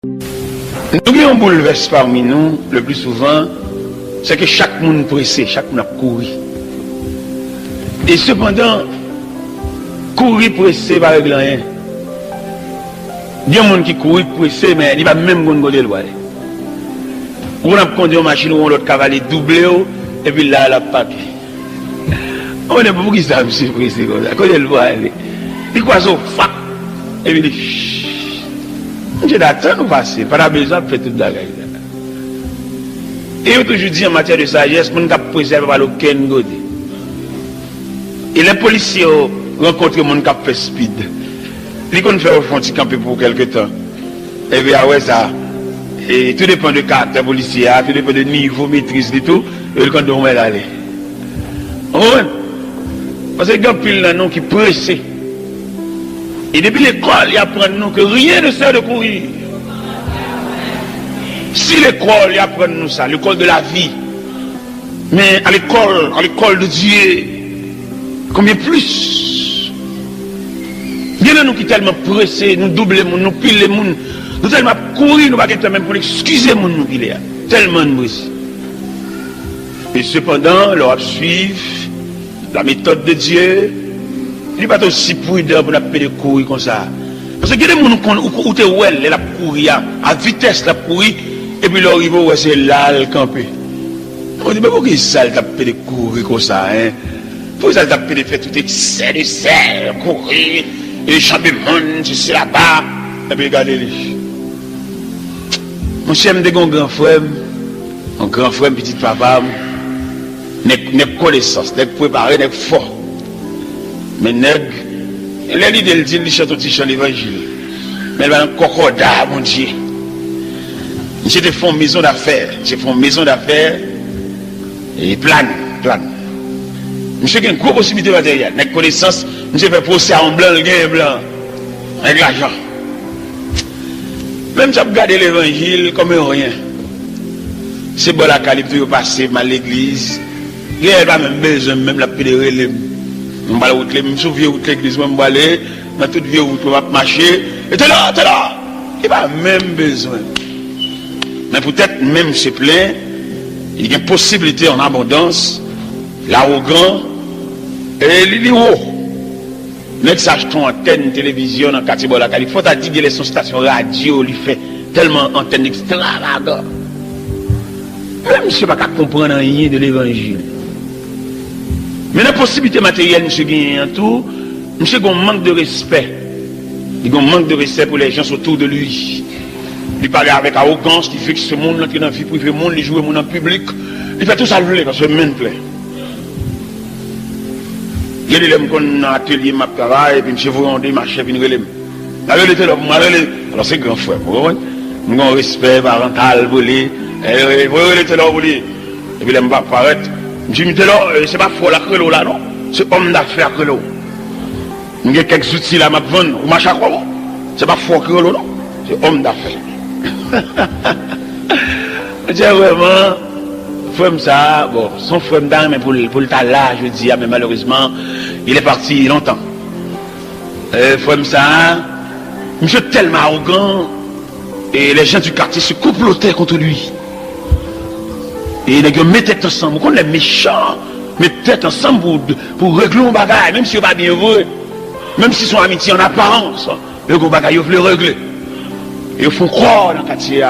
Nous qui on bouleverse parmi nous, le plus souvent, c'est que chaque monde pressé, chaque monde a couru. Et cependant, courir pressé par rien. Il y a des gens qui courent pressé, mais il va même pas le voir. On a conduit une machine où on a cavalier doublé, et puis là, la papier. On est beaucoup qui savent, monsieur pressé comme ça. Quand il voit, il croit ça, fac, et puis il dit, je d'attendre nous passer, pas besoin de faire toute la gueule. Et je toujours dit en matière de sagesse, on ne peut pas préserver par aucun côté. Et les policiers rencontrent les gens qui fait speed. Ils vont faire au fond de camper pour quelque temps. Et bien, ouais, ça. Et tout dépend de caractère policier, tout dépend de niveau, maîtrise et tout. Et ils vont aller. Parce que il y a pile de gens qui pressent. Et depuis l'école, ils apprennent nous que rien ne sert de courir. Si l'école, ils apprennent nous ça, l'école de la vie. Mais à l'école de Dieu, combien plus? Il y en a nous qui tellement pressés, nous doublons, nous pilons, nous tellement courir, nous ne pouvons pas même pour excuser nous qui est tellement pressés. Et cependant, leur suivre la méthode de Dieu. Il n'est pas aussi prudent pour la courir comme ça. Parce que il y a des gens qui ont la courir à vitesse, la courir, et puis leur arrive, c'est là le camper. On dit, mais pourquoi ça t'a fait courir comme ça, hein? Pourquoi ça t'a fait faire tout excès de sel, courir, et chanter le monde, c'est là-bas, et puis regardez-les. Mon cher, je suis un grand frère, petit papa, n'est connaissance, n'est préparé, n'est fort. Mais nègre, l'idée dit, il chante aussi chant l'évangile. Mais il va un concordat, mon Dieu. J'ai fait une maison d'affaires. Et plane. Monsieur qui a une grosse possibilité matérielle. Avec connaissance, monsieur fait procès en blanc, le gain blanc. Avec l'argent. Même si vous regardez l'évangile comme rien. C'est bon la qualité de passer mal l'église. Il n'y a pas même besoin, même la pédérée. Je me souviens de l'église, je vais aller, dans toute vie où je vais marcher. Et t'es là. Il n'y a pas même besoin. Mais peut-être même c'est plein, il y a une possibilité en abondance, l'arrogant et l'idéal. Nous achetons antenne télévision dans le quartier de la Californie. Il faut dire que les stations radio lui fait tellement antenne extravagante. Même je ne sais pas comprendre rien de l'évangile. Mais la possibilité matérielle, monsieur gagne en tout, monsieur a un manque de respect. Il a un manque de respect pour les gens autour de lui. Il parle avec arrogance, qui fait que ce monde qui est dans la vie privée, le monde, il joue en public. Il fait tout ça le parce que le monde plaît. Il y a des gens qui ont un atelier, ma travail, et puis monsieur vous rendez ma chef, il relève. Alors c'est grand frère, vous comprenez? Nous avons un respect parental, vous voulez, et puis il ne va pas paraître. Je me dis là, c'est pas fort la crelo là, non? C'est homme d'affaires crelo. Il y a quelques outils là, ma vendre, ou ma chakra, c'est pas fort crelo, non? C'est homme d'affaires. Je dis vraiment, frère ça, bon, son frère d'âme, mais pour le tas là, je dis, mais malheureusement, il est parti longtemps. Frère ça, monsieur tellement arrogant, et les gens du quartier se complotaient contre lui. Et les gens mettaient ensemble, quand les méchants mettaient ensemble pour régler un bagage, même si on va bien heureux, même si son amitié en apparence, le gros bagage, ils veulent le régler. Et ils font croire dans le quartier,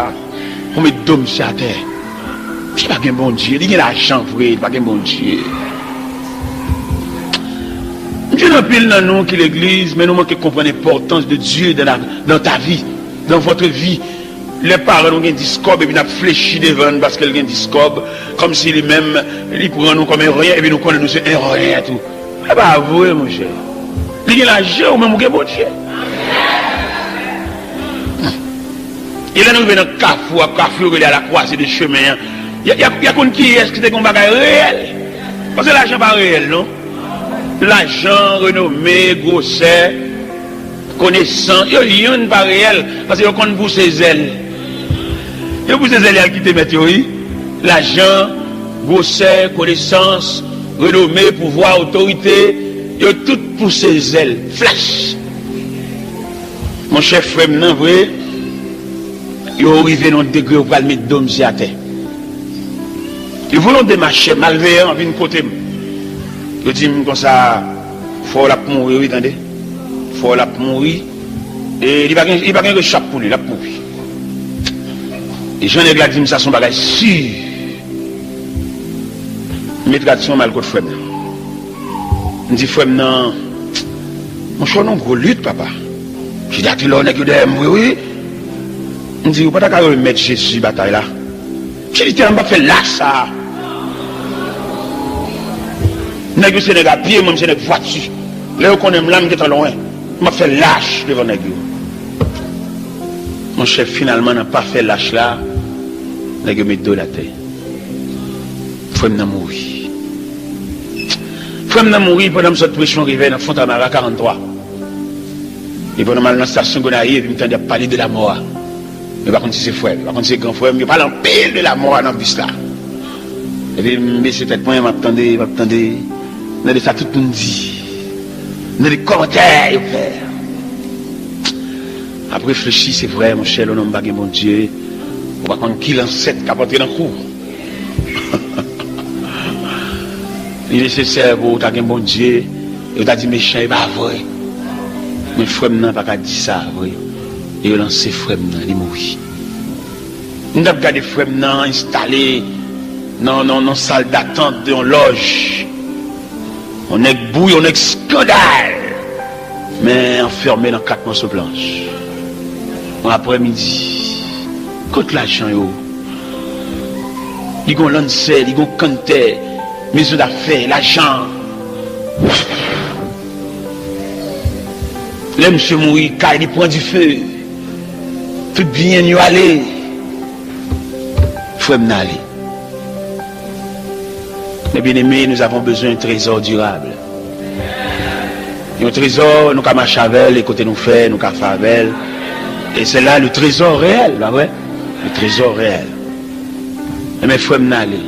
on met d'hommes sur la terre. C'est pas qu'un bon Dieu, il y a l'argent, frère, pas qu'un bon Dieu. Dieu n'a pile dans nous qui l'église, mais nous manquons de comprendre l'importance de Dieu dans ta vie, dans votre vie. Les parents ont un discours et puis nous avons fléchi devant parce qu'ils ont un discours comme si lui-même, il prend nous comme un rien et puis nous connaissons nous c'est un rien tout. C'est pas avoué, mon cher. Il y a l'argent ou même un bon Dieu. Il est arrivé dans le carrefour, il est à la croisée des chemins. Il y a qu'on qui est-ce qui est un bagage réel. Parce que l'argent n'est pas réel, non? L'argent, renommé, grosset, connaissant, il n'y a pas réel. Parce qu'il y a qu'on pousse ses ailes. Il y a pousse ses ailes qui te mettent, oui. L'argent, grosset, connaissance, renommé, pouvoir, autorité, il y a tout pour ses ailes. Flash. Mon chef frère, non, vrai? ils sont arrivés dans le degré où ils vont mettre d'hommes à terre. Ils voulaient démarcher, malveillants, venir côté. Ils disent comme ça, il faut la mourir, oui, attendez. Il faut la mourir. Et il n'y a pas de chape pour lui, la mourir. Et j'en ai dit ça, son bagage sûr. Mais tradition mal contre frère. Je dis frère, non. Mon choix non gros lutte, papa. Je dis à qui l'on est que oui, oui. Je dis, vous ne pouvez pas mettre Jésus bataille là. Je dis, on va faire là ça. Nègre Sénégal, pied, même c'est une voiture. Là, on aime l'âme qui est loin. On va faire lâche devant nègre. Mon chef, finalement, n'a pas fait lâche là. Nègre met deux la tête. Faut me mourir. Faut me mourir pendant que cette pression arrivait dans Fontamara 43. Et pendant mal dans la station Gonaïve, il me tendait à parler de la mort. Mais par contre, c'est frère, par contre, c'est grand frère, mais parle en pile de la mort dans le bus là. Et puis, mais c'est peut-être moi, m'attendais. Dans les ça, tout le monde dit. Dans les commentaires, il fait. Après, réfléchir, c'est vrai, mon cher, l'homme bagué, mon Dieu. On va prendre qui l'ancêtre qui a porté dans le cours. Il est nécessaire pour tu as un bon Dieu. Et tu as dit méchant, il va vrai. Mais frère, n'a pas dit ça, vrai. Et il a lancé frère, il est mort. Nous avons gardé frère, installé dans salle d'attente de loge. On est bouille, on est scandale. Mais enfermé dans 4 morceaux blanches. Après-midi, contre l'argent, ils ont lancé, ils ont canté, maison d'affaires, l'argent. Là, monsieur mourir, car il prend du feu. Tout bien, nous aller. Il faut m'en aller. Mes bien-aimés, nous avons besoin d'un trésor durable. Un trésor, nous avons marché avec, les côtés nous fait, nous avons fait avec. Et c'est là le trésor réel, là, ouais. Le trésor réel. Mais il faut m'en aller.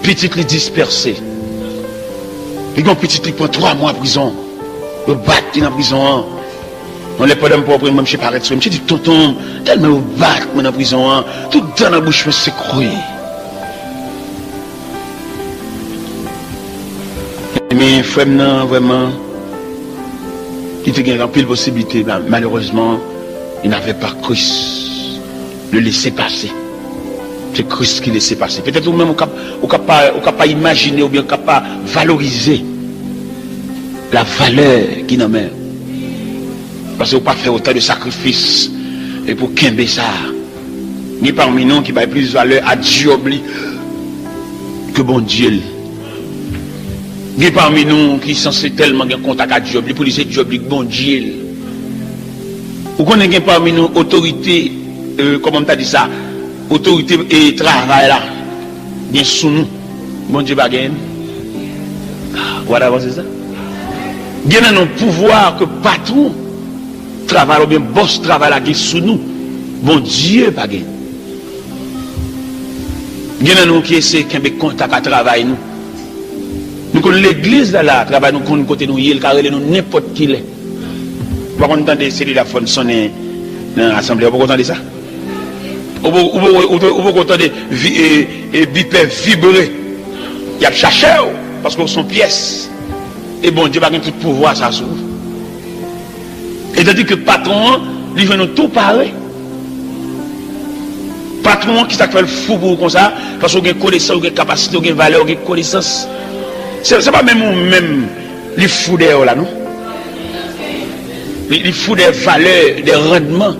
Petit les dispersé. Les gens petit qui prend 3 mois en prison. Ils battent dans la prison. On n'est pas d'un pauvre, même chez Paret. Je me dis, tonton, tellement ils battent dans la prison. Tout dans la bouche, c'est cru. Mais frère, non, vraiment, il y a rempli de possibilités. Malheureusement, il n'avait pas Christ le laisser passer. C'est Christ qui laissait passer. Peut-être ou même on ne peut pas imaginer ou bien on ne peut pas valoriser la valeur qui n'a même. Parce qu'on ne peut pas faire autant de sacrifices et pour qu'aimer ça. Ni parmi nous qui va plus de valeur à Dieu que bon Dieu. Ni parmi nous qui sont censés tellement en contact avec Dieu pour laisser Dieu bon Dieu. Ou qu'on est parmi nous autorité, comment on t'a dit ça, autorité et travail là, bien sous nous, bon Dieu bagaille. Voilà, c'est ça. Bien dans nos pouvoirs que patron travail ou bien boss travail là qui sous nous, bon Dieu bagaille. Bien dans nous qui essaient de contact à travail nous. Nous connaissons l'église là, travail nous connaissons côté nous, il carré nous n'importe qui l'est. Vous entendez celui la femme sonner dans l'assemblée, vous entendez ça? Vous entendez bipé vibrer. Il y a cherché parce que sont pièces. Et bon Dieu va gagner tout pouvoir ça s'ouvre. Et tandis que patron, il veut nous tout pareil. Patron qui s'appelle fou pour comme ça, parce qu'on a connaissance, on a capacité, on a valeur, on a connaissance. C'est pas même les fous d'ailleurs là, non? Les fous des valeurs, des rendements.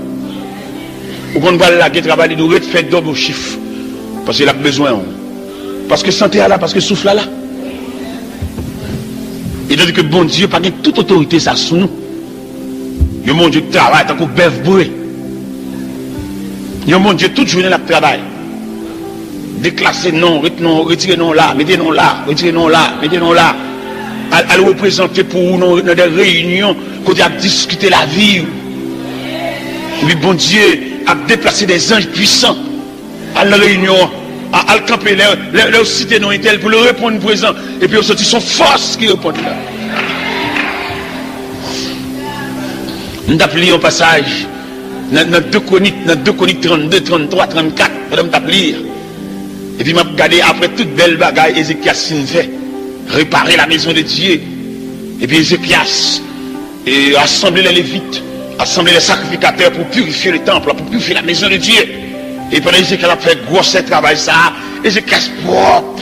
Ou qu'on va là qui travaille, il doit faire double chiffre. Parce qu'il a besoin. Parce que santé là, parce que souffle là. Et donc que bon Dieu, pas toute autorité ça sous nous. Le mon Dieu travaille tant qu'on bœuf bourré. Le mon Dieu toute journée la travail. Déclasser non, retirer non là, mettez non là, retirer non là, mettez non là. À le représenter pour nous dans des réunions, qu'on a discuté la vie. Et puis bon Dieu a déplacé des anges puissants à la réunion, à le camper, leur cité non intel pour leur répondre présent. Et puis on sortit son force qui répond là. Nous appelons au passage Dans 2 Chroniques 32, 33, 34, madame t'a lire. Et puis m'a regardé après toute belle bagaille Ézéchias fait réparer la maison de Dieu. Et puis Ézéchias et assembler les Lévites, assembler les sacrificateurs pour purifier le temple, pour purifier la maison de Dieu. Et pendant Ézéchias a fait gros travail ça, Ézéchias propre.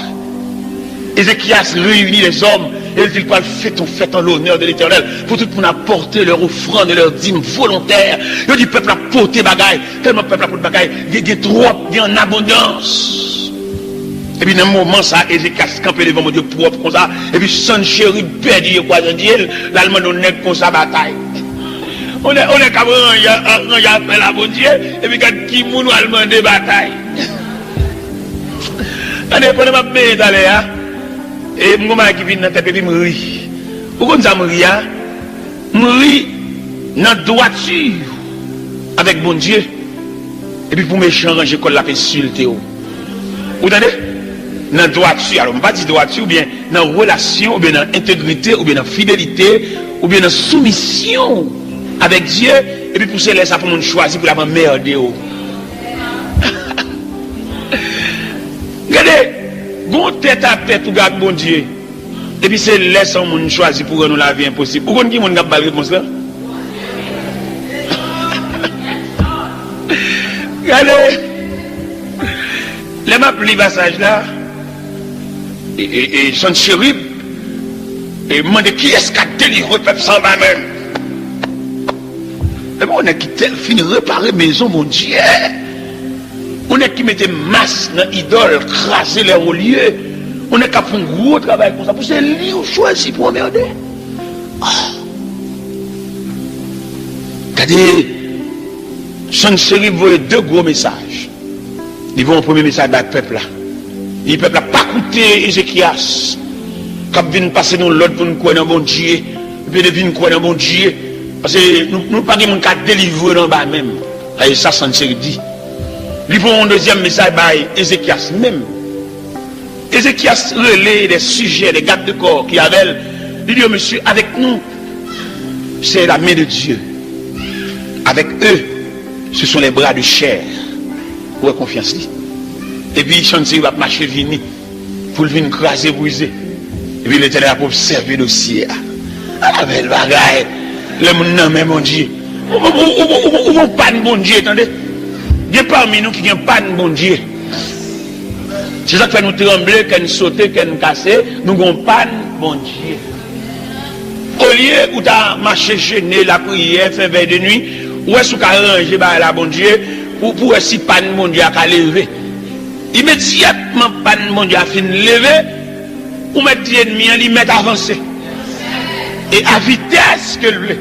Ézéchias réunit les hommes et il dit pas fait en l'honneur de l'Éternel pour tout le monde apporter leur offrande et leur dîme volontaire. Il dit peuple a porté bagaille, tellement peuple a porté bagaille, il y a trop, il y a en abondance. Et puis dans un moment ça, Ézéchias campé devant mon Dieu propre comme ça, et puis son chéri perdu quoi dans Dieu, l'allemand on est comme ça bataille. On est comme il y a appel à bon Dieu, et puis quand qui moun allemand de bataille. On est pendant ma paix d'aller hein. Et moi qui vient dans tête et puis me rit. Pourquoi ça me rit hein? Me rit dans droiture avec bon Dieu. Et puis pour méchant ranger qu'on l'a insulté. Vous entendez? Dans droiture, alors on pas dire droiture ou bien dans relation ou bien dans intégrité ou bien dans fidélité ou bien dans soumission avec Dieu et puis pour se laisser pour mon choisir pour la merder. Regardez, bon tête à tête pour garder bon Dieu. Et puis c'est laisser mon choisir pour nous la vie impossible. Pourquoi qui mon gars pas réponse là? Regardez, les m'a pris passage là. Et son chérib et demande qui est-ce qui a délivré le peuple sans va même. Mais bon, on est qui tel fini réparer maison mon Dieu. On est qui mettait masse dans l'idole, craser les relieux. On est qui a fait un gros travail pour ça. Pour c'est lui ou choisi pour emmerder. Regardez, son chérib voit 2 gros messages. Ils vont au premier message dans le peuple là. Le peuple n'a pas écouté Ézéchias. Quand vient passer nous l'autre pour nous croire dans bon Dieu. Et puis de venir croire dans bon Dieu. Parce que nous ne pas de cas délivrer dans bas même. Et ça, c'est ce dit. Ils font un deuxième message par Ézéchias même. Ézéchias relaie des sujets, des gardes de corps qui avaient. Il dit, monsieur, avec nous, c'est la main de Dieu. Avec eux, ce sont les bras de chair. Vous avez confiance. Et puis, il va marcher vini pour venir craser, briser. Et puis, l'Éternel a observé le dossier. La belle bagaille. Le monde n'a même bon Dieu. Ou vont pas de bon Dieu, attendez. Il y a parmi nous qui n'ont pas de bon Dieu. C'est ça qui fait nous trembler, qu'on saute, qu'on casse. Nous n'avons pas de bon Dieu. Au lieu où tu as marché gêné, la prière, fait veille de nuit, où est-ce que tu as rangé la bon Dieu, pour si pas de bon Dieu à lever. Immédiatement, pas de bon Dieu a fini de lever, ou mettre l'ennemi, il met avancé. Et à vitesse que le voulait.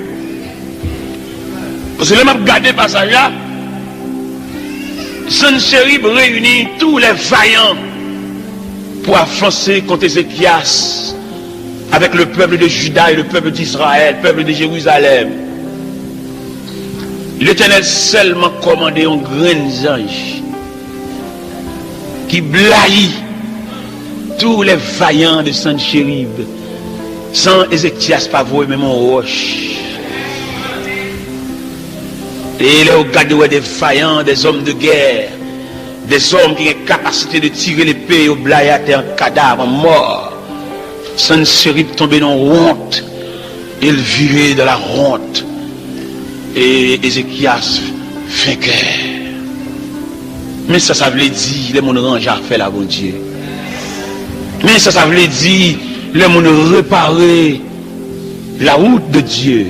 Parce que là, je regarde le passage là, Sennacherib réunit tous les vaillants pour avancer contre Ézéchias avec le peuple de Juda et le peuple d'Israël, le peuple de Jérusalem. L'Éternel seulement commandé un grand ange qui blaye tous les vaillants de Sennacherib. Sans Ézéchias pas voir même en roche. Et là, regardez des vaillants, des hommes de guerre, des hommes qui ont la capacité de tirer l'épée au blayaté en cadavre, mort. Sennacherib tombé dans la honte. Il vivait dans la honte. Et Ézéchias vainqueur. Mais ça veut dire, les gens range à faire la bon Dieu. Mais ça veut dire, les gens réparer la route de Dieu.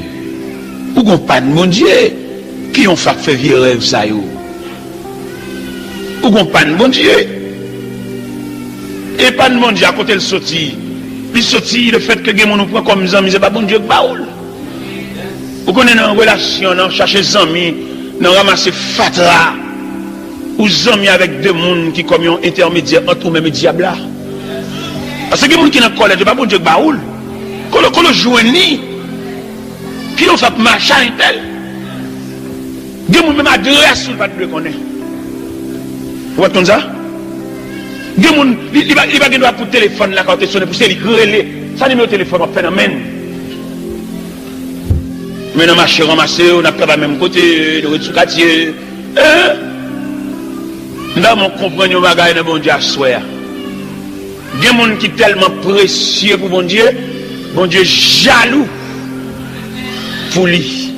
Ou qu'on pas de mon Dieu. Qui ont fait vieux rêve ça yo? Ou qu'on pas de mon Dieu? Et pas de mon Dieu à côté le sorti. Puis sorti le fait que nous prend comme amis, c'est pas bon Dieu que baoul. Ou qu'on est dans une relation, dans chercher des amis, dans ramasser fatra. Ou amis avec deux mondes qui comme un intermédiaire entre eux-mêmes et diable là. Parce que les gens qui sont dans le collège, c'est pas bon Dieu que baoul. Quand le joignit, qui ont fait marcher un tel. Il y a même adresse sur le pas de connaître. Vous entendez ça? Il y a des gens pour téléphone là quand tu sonnes pour se relais. Ça numéro de téléphone, on phénomène. Mais dans marché ramassé, on n'a pas le même côté, nous sommes quartier. Dans mon compagnon, on va gagner bon Dieu à soi. Il y a des gens qui sont tellement précieux pour bon Dieu jaloux pour lui.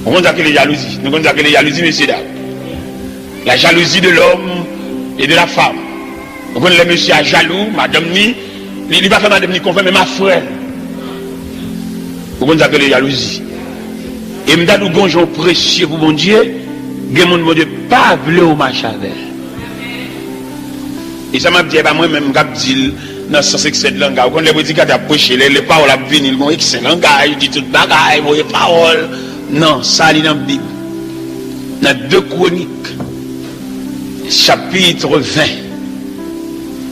On va dire que les jalousies. Nous allons dire que les jalousies, messieurs dames. La jalousie de l'homme et de la femme. On va dire que les messieurs sont jaloux, madame ni, il ne va pas faire madame ni confirme, mais ma frère. On va dire que les jalousies. Et nous avons des gens précieux pour bon Dieu. Il y a des gens qui pas voulu au marché avec. Et ça m'a dit, moi-même, je dis, dans ce sens que c'est de langage. Quand les prédicateurs ont prêché, les paroles ont venu, ils ont excellent langage, ils disent tout le bagage, les paroles. Non, ça, il est dans la Bible. Dans 2 Chroniques, chapitre 20,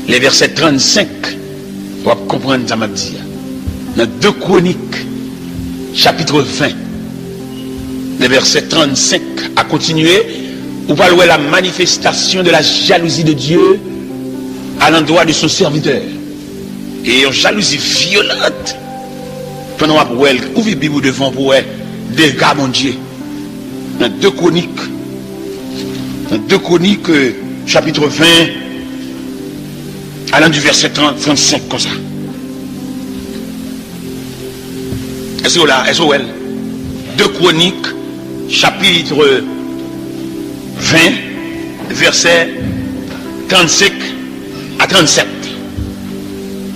les versets 35, pour comprendre ça m'a dit. Dans 2 Chroniques, chapitre 20, les versets 35, à continuer, vous parlez la manifestation de la jalousie de Dieu à l'endroit de son serviteur. Et une jalousie violente. Pendant que vous ouvrez la Bible devant vous, des gars, mon Dieu. Dans 2 Chroniques, chapitre 20, allant du verset 35, comme ça. Est-ce que là, est-ce que elle 2 Chroniques, chapitre 20, verset 35 à 37.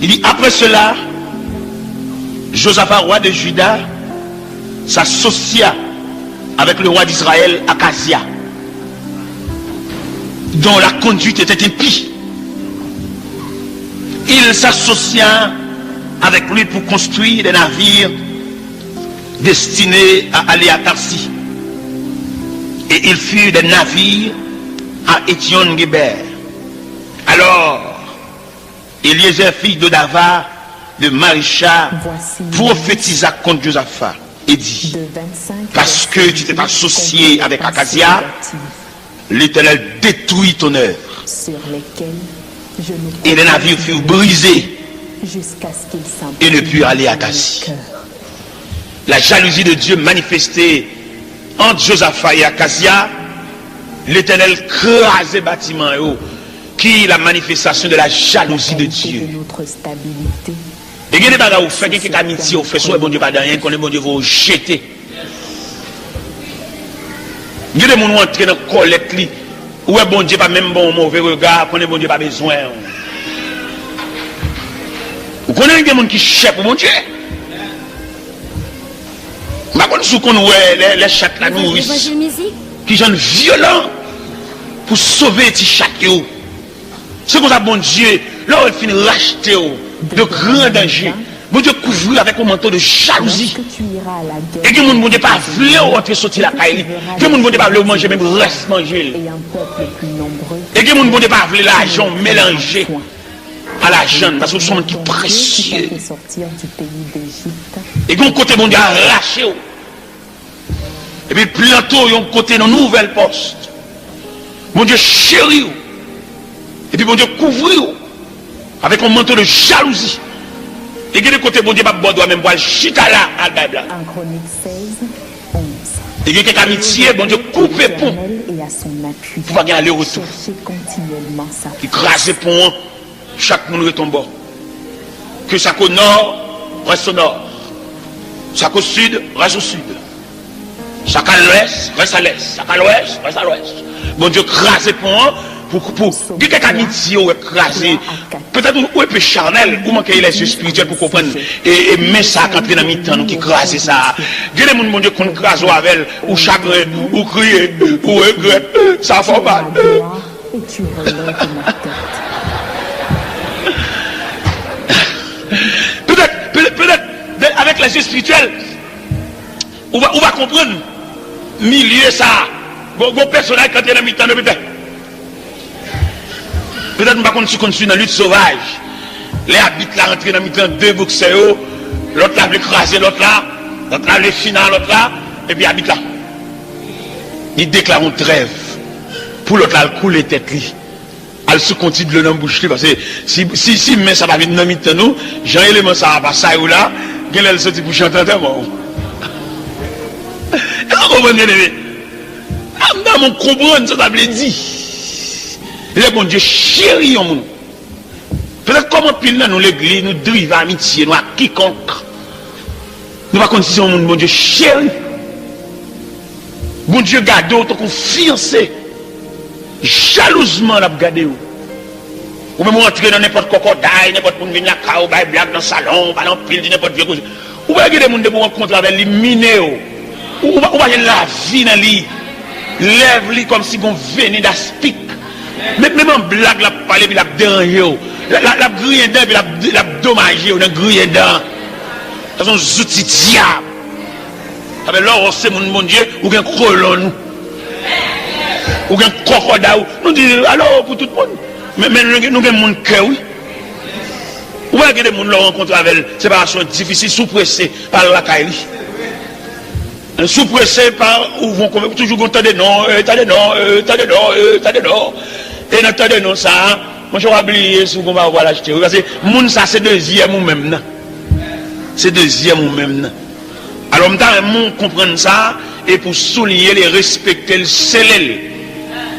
Il dit, après cela, Josaphat, roi de Juda, s'associa avec le roi d'Israël, Akazia, dont la conduite était impie. Il s'associa avec lui pour construire des navires destinés à aller à Tarsis. Et il fut des navires à Étion-Guéber. Alors, Eliezer, fils de Dava, de Marisha, prophétisa contre Josaphat et dit, parce que tu t'es associé avec Akazia, l'Éternel détruit ton œuvre. Et les navires furent brisés et ne purent aller à Tarsis. La jalousie de Dieu manifestée entre Josaphat et Akazia, l'Éternel crasait bâtiment qui est la manifestation de la jalousie de Dieu. Et il y a des bagages où fait quelques amitiés, où fait soit bon Dieu pas rien, qu'on est bon Dieu vous jeter. Il y a des gens qui entrent dans la collecte, où est bon Dieu pas même bon mauvais regard, qu'on est bon Dieu pas besoin. Vous connaissez des gens qui cherchent pour bon Dieu? Par contre, si on voit les chats la nourrice, qui sont violents pour sauver les chats. C'est comme ça, bon Dieu, là où il finit racheter de grands dangers. Bon Dieu couvrir avec un manteau de jalousie. Et que mon bon Dieu pas voulu rentrer sortir la caille. Que mon bon Dieu pas voulu manger même reste manger. Et que mon bon Dieu pas voulu l'argent mélanger à l'argent parce que sont qui précieux. Et qu'on côté bon Dieu arraché. Et puis bientôt yon côté dans nouvelle poste. Mon Dieu chéri. Et puis bon Dieu couvrir avec un manteau de jalousie. Et que de côté bon Dieu pas doit même boire chita là à Bible. En Chronique 16, 11. Et que quelque amitié bon Dieu couper pont. Et à son appui. Pour pas aller retour. Continuellement sa Écraser pont, chaque monde retombe. Que ça qu'au nord reste au nord. Ça qu'au sud reste au sud. Ça qu'à l'ouest reste à l'est. Ça qu'à l'ouest reste à l'ouest. Bon Dieu crase pont. Pour quelques amitiés ou écraser, peut-être ou est peu charnel, ou manquer les yeux spirituels pour comprendre, et mais ça quand dans mi-temps, nous qui crase ça. Dieu les gens, mon Dieu, qu'on crase avec, ou chagrin, ou crier, ou regret, ça fait mal. et tu relèves ma tête. Peut-être, avec les yeux spirituels, on va comprendre, milieu ça, bon personnage quand il y a dans mi-temps, peut-être. Peut-être que nous sommes dans la lutte sauvage. Les habitants là rentrent dans le deux boxeurs, l'autre là veut écraser l'autre là le final l'autre là, et puis habite là. Ils déclarent une trêve pour l'autre là le couler tête li. Elle se continue de le bouche parce que si mais ça va venir dans le nous, Jean élément ça va pas ça ou là, elle sorti pour chanter bon. comprenez? Dans mon comprendre, ça veut dire. Le bon Dieu chérit au monde. Peut-être comment pile dans nous l'église, nous drive à amitié, nous à quiconque. Nous pas si on mon Dieu chéri. Bon Dieu garde autant qu'on fiancé. Jalousement l'a garder. Ou même rentrer dans n'importe quoi d'ai, n'importe monde venir là ou bail blague dans salon, ballon pile n'importe vieux chose. Ou pas que des monde pour rencontrer avec lui miné ou pas la vie dans lui. Lève lui comme si on venait d'aspic. Même en blague la parler puis la déranger. La grille dedans puis la dommager ou dans grille dedans. Ça sont outils diables. Avec là c'est mon Dieu ou un colon ou un crocodile. Nous disons alors pour tout le monde. Mais nous avons mon cœur, oui. Ou est-ce que des gens rencontrent avec séparation difficile, sous-pressé par la caille. Sous-pressé par où vont toujours t'as des noms, t'as des noms. Et dans t'as des noms ça, moi je vais oublier si on va voir l'acheter. Parce que moun ça c'est deuxième ou même. C'est deuxième ou même. Alors on comprendre ça et pour souligner les respecter le célèbre.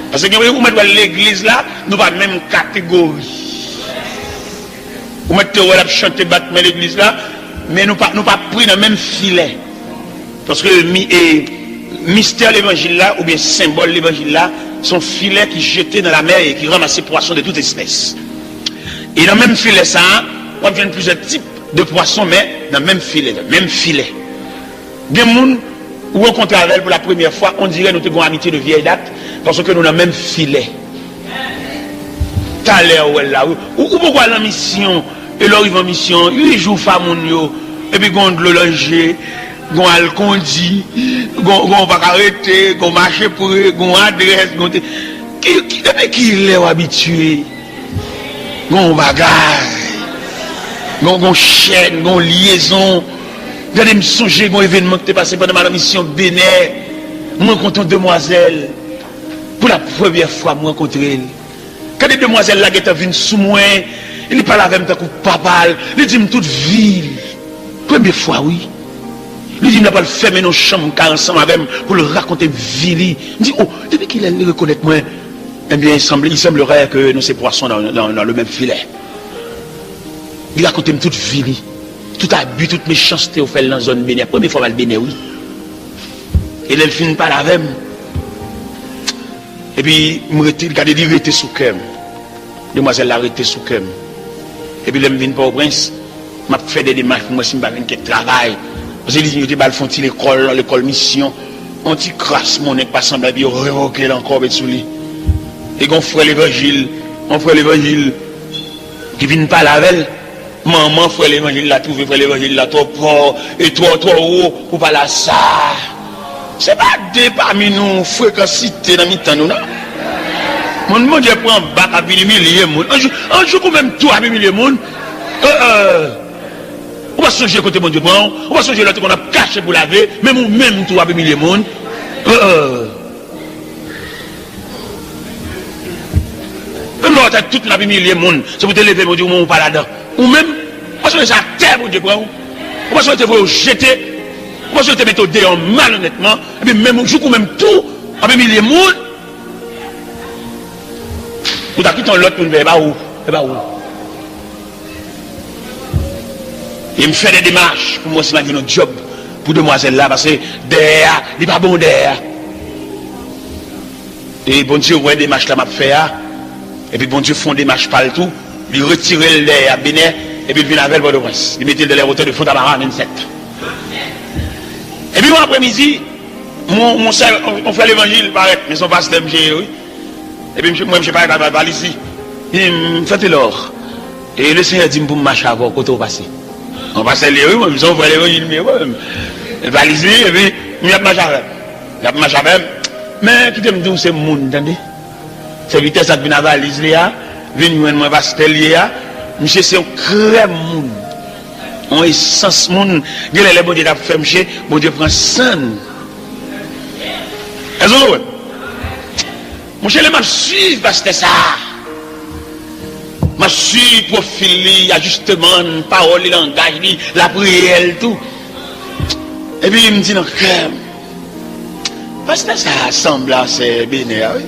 Parce que vous mettez l'église là, nous pas même catégorie. Vous mettez chanter battre l'église là, mais nous pas pris dans le même filet. Parce que mystère l'évangile là, ou bien symbole l'évangile là, sont filets qui jetés dans la mer et qui ramassent poissons de toute espèce. Et dans le même filet ça, on vient plusieurs types de poissons, mais dans le même filet, Des gens ou rencontrent avec pour la première fois, on dirait nous avons amitié de vieille date, parce que nous avons le même filet. T'as l'air là, ou pourquoi la mission, et leur en mission, 8 jours femme, et puis on le langer, on al condi, on va arrêter, on marcher pour eux, on adresse, qui est habitué, on bagarre, on chaîne, on liaison. Regardez, me songer un événement qui est passé pendant ma mission Bénin. Moi, rencontre une demoiselle. Pour la première fois, moi, rencontré elle. Quand les demoiselles là, qui étaient venues sous moi, il parle avec moi, papa, il dit toute ville. Première fois, oui. Il dit, il n'a pas le fait, mais nos chambres, ensemble avec moi, pour le raconter une vie. Il dit, oh, depuis qu'il a reconnaître moi, eh bien, il semblerait que nous, ces poissons dans le même filet. Il a raconté toute vie. Tout abus, toute méchanceté au fait dans la zone bénie. Première fois, elle bénie, oui. Et elle finit par la même. Et puis, il était sous cœur. Demoiselle l'a arrêté sous cœur. Et puis, elle me vient pas au prince. M'a fait des démarches pour moi, si je ne fais pas travail. Parce que les gens font l'école mission. On dit crasse mon nez, pas semble bien révoquer encore sous lui. Et on fait l'évangile. Qui vient pas la veille. Maman, frère l'évangile l'a trouvé, frère l'évangile l'a trop fort, et trop haut, pour pas la ça. C'est pas deux parmi nous, fréquencité dans mi-temps, nous, non? Mon Dieu prend bac à milliers de monde. Un jour, quand même, tout à milliers de monde. On va changer côté mon Dieu prend, on va changer l'autre qu'on a caché pour laver, même tout à milliers de monde. L'autre, toute la milliers de monde, c'est pour te lever, mon Dieu, on pas là-dedans. Ou même, on va se à terre, mon Dieu, on va se vous jeter, on va se mettre au dehors malhonnêtement, et puis même, je coup même tout, avec milliers de monde, vous avez quitté l'autre pour ne pas où, il me fait des démarches pour moi, c'est un job pour demoiselle là, parce que derrière, il n'est pas bon derrière. Et bon Dieu, ouais, des démarches là, m'a fait, et puis bon Dieu, font des démarches partout. Il retire le lait à Bénin et puis il vient avec le prince. Il mettait de l'air hauteur de Fontamara 27. Et puis mon après-midi, on fait l'évangile, pareil, mais son pasteur me gère, oui. Et puis moi, je ne sais pas, il va ici. Il me fait l'or. Et le Seigneur dit pour me marcher avant, quand on passe. On passe les rues, moi, je fais l'évangile, il va ici, et puis il y a marché avec. Mais qui te me dit, c'est le monde, entendez? C'est vitesse qui vient à valise, là. Venu moi Bastelia, monsieur c'est un crème moun. On essence moun, les bon Dieu t'a fait monsieur, bon Dieu prend sang. Est-ce que monsieur le m'a suivre parce que ça. M'a suivre profil, ajustement, parole, langage, la prière tout. Et puis il me dit non crème. Parce que ça semble assez binaire, oui.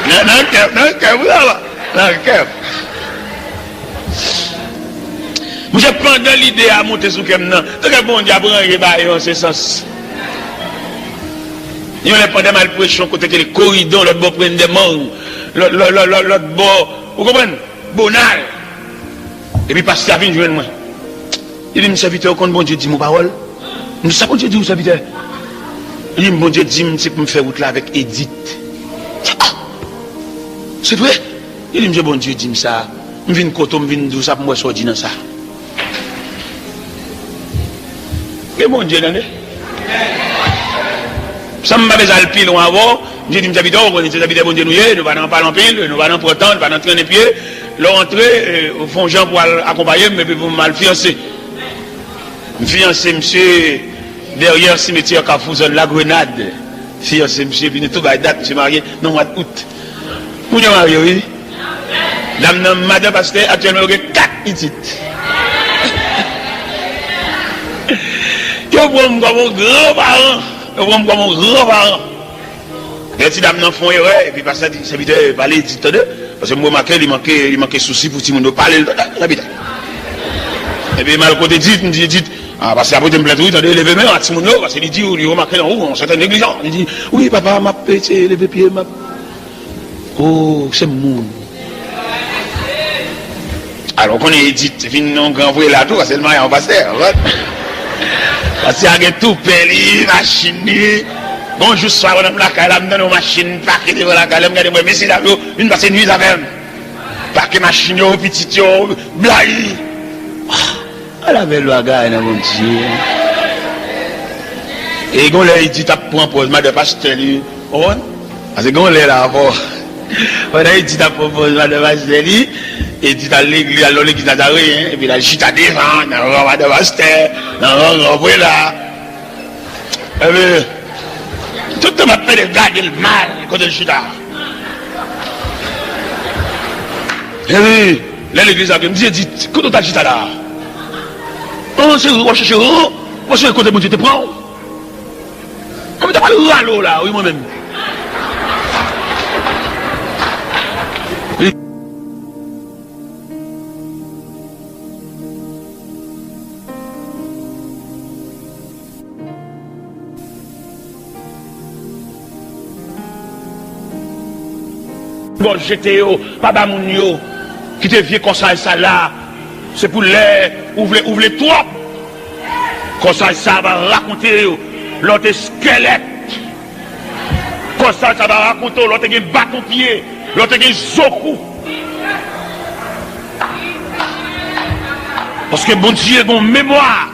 Dans le cœur, vous là, dans le cœur. Moi, je prends dans l'idée à monter sous le cœur. Très bon Dieu, prendre en ce sens. Il y a pas de malpression côté que les corridors, l'autre bord prennent des morts, l'autre bord, vous comprenez? Bonal. Et puis, pasteur vient joindre moi. Il dit, mon serviteur, quand bon Dieu dit mon parole, je dis, ça, bon Dieu dit, mon serviteur. Il dit, bon Dieu dit, c'est pour me faire route là avec Edith. C'est vrai? Il dit, monsieur, bon Dieu dit ça. Je viens de côté, je viens de ça pour moi sortir dans ça. Mais bon Dieu, non? Ça m'a besoin de pile avant. Je dis, monsieur, on est bon Dieu, nous allons parler en pile, nous allons prendre temps, nous allons traîner pied. L'entrée, au fond, Jean pour accompagner, mais pour mal fiancé. Fiancé, monsieur, derrière le cimetière Carrefour, la Grenade. Fiancé, monsieur, puis tout va date, monsieur marié, non, mois d'août. Vous êtes marié, oui? Madame Pasteur, actuellement, il y a 4 petites. Je prends comme mon grand-parent. Je prends comme mon grand-parent. Les petites dames n'en font erreur, et puis parce que ça veut dire parler dit parce que moi, il manquait souci pour tout le monde parler. Et puis, mal côté dit, parce que après, je me plains, il a levé main à tout le monde, parce qu'il dit, il remarque en haut, on s'est négligent. Il dit, oui, papa, m'a pété, levé pied, m'a. Oh, c'est mon. Alors, quand on est dit, c'est fini, on a envoyé la tour, c'est le mariage en pasteur. Parce qu'il y a tout peli, machine. Bonjour, soir, on a la calame dans nos machines, paquet devant la calame, regardez-moi, mais c'est là, une passe nuit avec paquet machine, petit, blague. Elle avait le gars, elle a mon Dieu. Et quand il dit, t'as pris un pause, madame Pasteur, parce que quand il est là, il dit, t'as pris un pause, madame Pasteur, et dit, à l'église, à l'église Nazaré, et puis la chita devant, dans le madame Pasteur, dans le roi là. Tout le monde fait garder le mal quand je suis là. Et oui, l'église a dit, quand tu as dit là, on s'est recherché, on s'est côté, mon Dieu te prend. On ne t'a pas le râleau là, oui, moi-même. Bon, j'étais au Papa Mounio, qui te vient comme ça et ça là, c'est pour les ouvrir toi. Comme ça va raconter l'autre squelette. Comme ça va raconter l'autre qui bâton pied, l'autre qui zoku. Parce que bon Dieu, bon mémoire.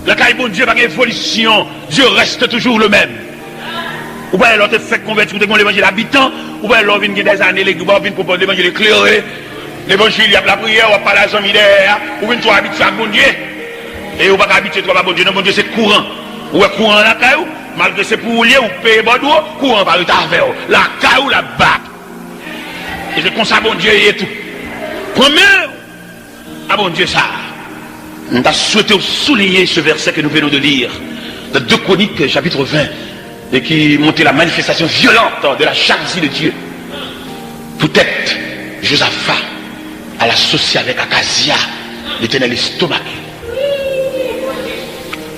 La caille bon Dieu, pas d'évolution, Dieu reste toujours le même. Ou bien l'autre fait convertir l'évangile habitant, ou bien l'autre vient des années, les gars viennent proposer l'évangile éclairé, l'évangile, il y a la prière, on va pas la jambe d'air, ou bien tu habites à bon Dieu, et on va pas habituer toi à bon Dieu, non, bon Dieu c'est courant, ou est courant la caille, malgré c'est pour lier, ou payer bordeaux, courant par le avec la caille ou la bac. Et c'est comme ça bon Dieu et tout. Premier, ah bon Dieu ça, on a souhaité souligner ce verset que nous venons de lire, de 2 Chroniques, chapitre 20. Et qui montait la manifestation violente de la jalousie de Dieu. Peut-être Josaphat à l'associer avec Akazia, l'Éternel estomac.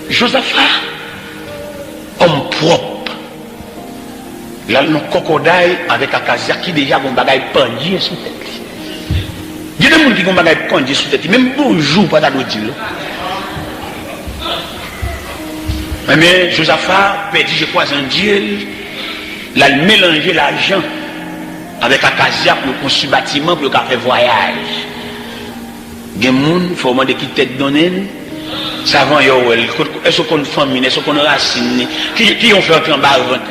Josaphat, homme propre, il a un crocodile avec Akazia qui déjà a un bagage pendier sous tête. Il y a des gens qui ont un bagage pendier sous tête, même bonjour, pas d'adoudir. Mais Josaphat perdit, je crois, un Dieu, il a mélangé l'argent avec Akazia pour construire bâtiment pour faire voyage. Il y a des gens qui font des têtes données, savant, est-ce qu'on famine, est-ce qu'on racine, qui ont fait entrer en bas au ventre,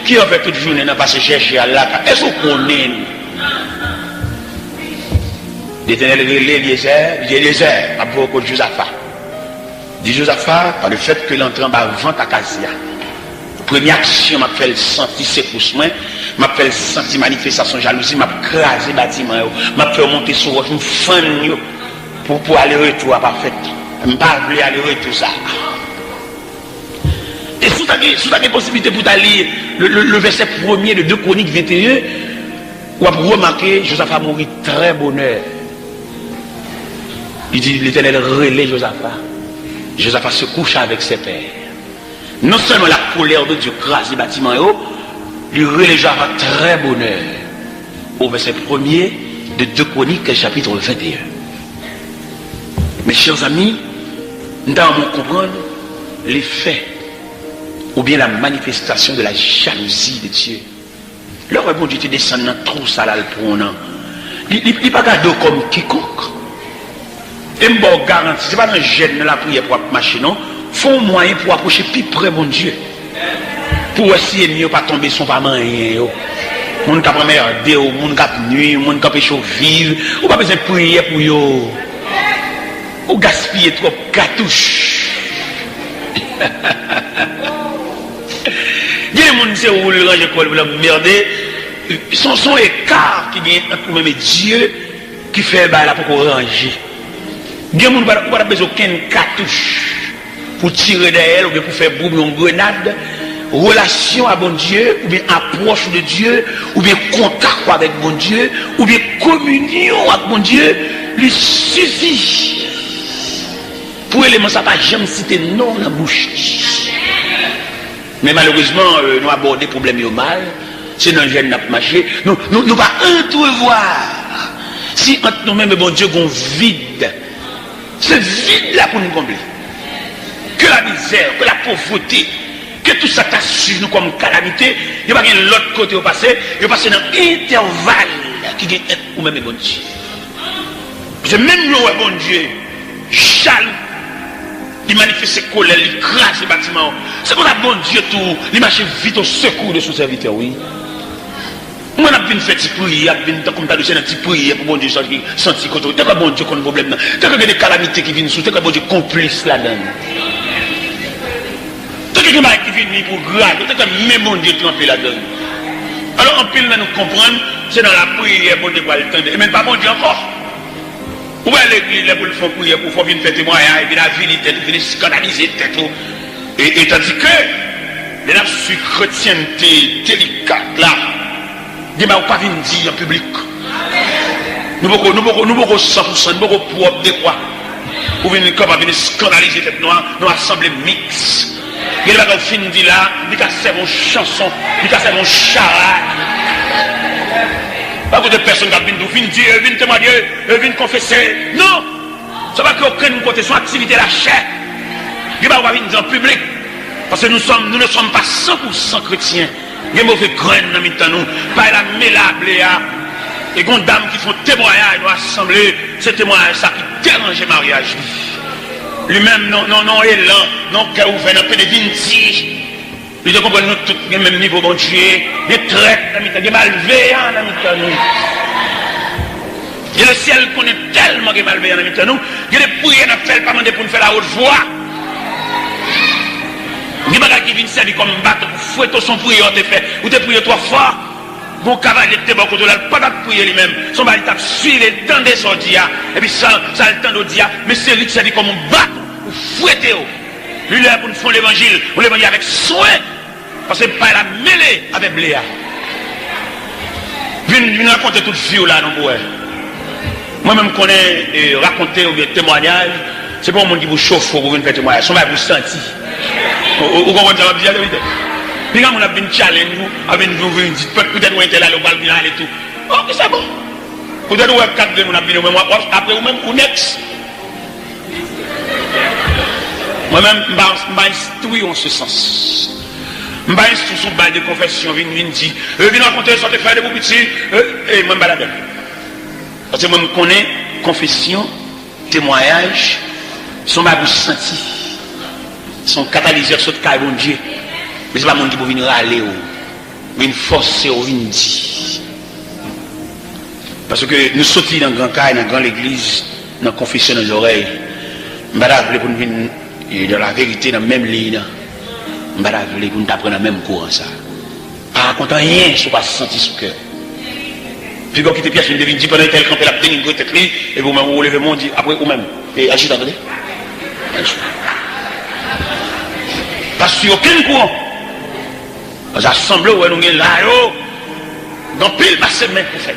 qui ont fait toute journée, n'a pas se chercher à là, est-ce qu'on est? L'Éternel Eliezer, à propos de Josaphat. Dit Josaphat, par le fait que l'entrée en bas vente à Akazia. Première action, m'a fait le sentir secousse, m'a fait le sentir manifestation jalousie, m'a crasé bâtiment, m'a fait monter sur roche, m'a fan pour aller retour à parfait. Je ne pas aller retour ça. Et si tu as des possibilités pour lire le verset 1er de 2 Chroniques 21, on va remarquer Josaphat a mouru très bonheur. Il dit l'Éternel relaie Josaphat. Josaphat se couche avec ses pères. Non seulement la colère de Dieu crase les bâtiments, il relaie Josaphat très bonheur. Au verset 1er de 2 Chroniques chapitre 21. Mes chers amis, nous devons comprendre les faits ou bien la manifestation de la jalousie de Dieu. Le bon Dieu te descend dans trop salal pour un an. Il n'est pas gardé comme quiconque. Et je vous garantis, ce n'est pas dans le gêne de la prière pour marcher, non. Il faut un moyen pour approcher plus près mon Dieu. Pour essayer de ne pas tomber son pas rien. Moun ka merde, moun ka nuit, moun ka pécho vivre, ou pas besoin de prier pour yo. Ou gaspiller trop cartouche. Il y a des gens qui ont le range pour la merder. Son écart qui vient entre nous-mêmes et Dieu qui fait là pour ranger. Il y a des gens qui n'ont pas besoin d'aucune cartouche pour tirer derrière ou bien pour faire boum une grenade. Relation à bon Dieu, ou bien approche de Dieu, ou bien contact avec bon Dieu, ou bien communion avec bon Dieu, lui suffit. Pour élément, ça ne va jamais citer non dans la bouche. Mais malheureusement, nous abordons des problèmes au mal, c'est dans le gène n'a pas marché. Nous va entrevoir si entre nous-mêmes et bon Dieu, on vide. Ce vide-là pour nous combler. Que la misère, que la pauvreté, que tout ça t'a suivi nous comme calamité, il n'y a pas l'autre côté au passé, il passe dans l'intervalle qui est être ou même bon Dieu. C'est même le bon Dieu, jaloux, il manifeste ses colères, il crache les bâtiments. C'est pour ça bon Dieu tout, il marche vite au secours de son serviteur, oui. Moi, je vais faire des prières, je vais comme tu as des prières pour bon Dieu sentir que tu as bon Dieu comme problème. Tu as des calamités qui viennent sous, tu as bon Dieu complice là-dedans. Qui vient pour grave, même mon Dieu trempé là-dedans. Alors, en pile, nous comprendre, c'est dans la prière, bon Dieu, pour le temps. Et même pas bon Dieu encore. Ou bien l'église, pour le faire prière, pour faire venir faire témoignage, et puis la vie, il venir scandaliser, et tandis que, les nappes chrétienté délicate là, ils ne vont pas venir dire en public. Nous ne pouvons pas 100%, nous ne pouvons pas propre de quoi. Ou venir scandaliser tête noire, nous assembler mix. Il va finir là, il va faire une chanson, il va faire une charade. Pas de personnes qui viennent dire, viennent témoigner, viennent confesser. Non! Ça va qu'aucun côté son activité la chair. Il va venir en public. Parce que nous ne sommes pas 100% chrétiens. Il y a mauvais graines dans nous. Pas la mélable. Et il y a des dames qui font témoignage, nous assembler. Ce témoignage, ça qui dérange le mariage. Lui-même, non, élan, non, qui a ouvert un peu de vintage. Il doit comprendre nous tous au même niveau, bon Dieu. Des traites, des malveillants dans nous. Et le ciel connaît tellement de malveillants dans nous. Il y a des prières à faire, pas demander pour nous faire la haute voix. Il y a des gens qui viennent servir comme bateau pour fouetter son prière, ou te prier 3 fois. Bon cavalier de bon côté là, pas de prier lui-même. Son mari t'a suivi le temps des ordias. Et puis ça le temps d'ordia. Mais c'est lui qui s'est dit comme un bateau pour fouetter. Lui là pour nous faire l'évangile. On l'évangile avec soin. Parce que pas la mêlée avec Bléa. Viens raconter toute vie là, non, ouais. Moi-même, connais raconter ou bien témoignage. C'est pas un monde qui vous chauffe pour venir faire témoignage. Son mari vous sentit. Vous comprenez ça, la vérité? Puis quand on a bien challenge, vous dites peut-être où était là, le bal bien et tout. Ok, c'est bon. Peut-être où est 4 de nous a bien, après vous-même, ou next. Moi-même, je vais instruire en ce sens. Je vais instruire son bal de confession, je viens dire, je viens raconter, sortez faire des petits, et moi, je vais la donner. Parce que moi, je connais confession, témoignage, son bal vous senti, son catalyseur, son cas, bon Dieu. Mais ce n'est pas mon qui peut venir râler, venir forcer, venir dire. Parce que nous sortons dans le grand cas, dans la grande église, dans la confession dans les oreilles. Je ne vais pas pour nous venir dans la vérité, dans la même ligne. Je ne vais pas pour nous apprendre dans le même courant. Pas raconter rien sur pas senti sous cœur. Puis quand vous quittez Pierre, je devine dire pendant tel campé la tenue, vous êtes et vous-même vous levez mon dit après vous-même. Et agissez, attendez. Pas sur aucun courant. Nous assemblés, nous sommes là, dans pile passé de main prophète.